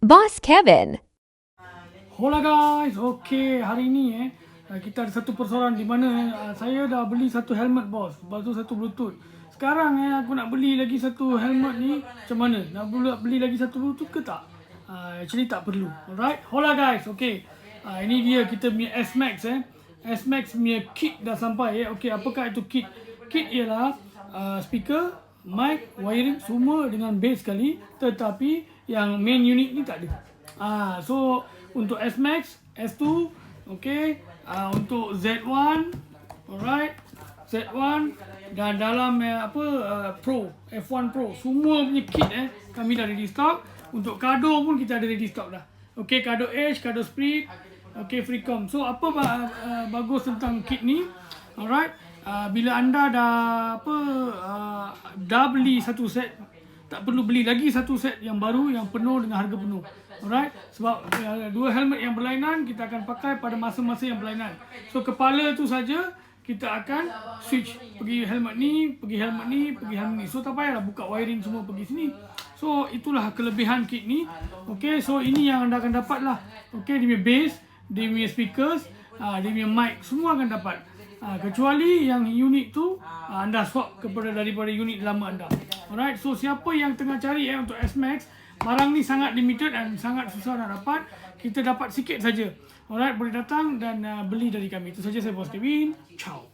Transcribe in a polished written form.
Boss Kevin. Hola guys, okay, hari ni kita ada satu persoalan di mana saya dah beli satu helmet bos, lepas tu satu bluetooth. Sekarang aku nak beli lagi satu helmet ni, macam mana? Nak beli lagi satu bluetooth ke tak? Actually tak perlu. Alright, hola guys, okay. Ini dia kita punya S-Max S-Max punya kit dah sampai Okay, apakah itu kit? Kit ialah speaker, mic, wiring semua dengan base sekali, tetapi yang main unit ni tak ada. So untuk S-Max, S2, okay, untuk Z1, alright, Z1 dan dalam Pro, F1 Pro, semua punya kit kami dah ready stock. Untuk Kado pun kita ada ready stock dah. Okay, Kado Edge, Kado Spirit, okay, Freecom. So apa bagus tentang kit ni? Alright, bila anda dah beli satu set, tak perlu beli lagi satu set yang baru yang penuh dengan harga penuh. Alright, sebab dua helmet yang berlainan kita akan pakai pada masa-masa yang berlainan. So kepala tu saja kita akan switch, pergi helmet ni, pergi helmet ni, pergi helmet ni. So tak payahlah buka wiring semua pergi sini. So itulah kelebihan kit ni. Okay, so ini yang anda akan dapat lah. Okay, dia punya bass, dia punya speakers, dia punya mic, semua akan dapat. Kecuali yang unit tu anda swap daripada unit lama anda. Alright, so siapa yang tengah cari untuk S-Max, barang ni sangat limited dan sangat susah nak dapat. Kita dapat sikit saja. Alright, boleh datang dan beli dari kami. Itu saja, saya Boss Kevin. Ciao.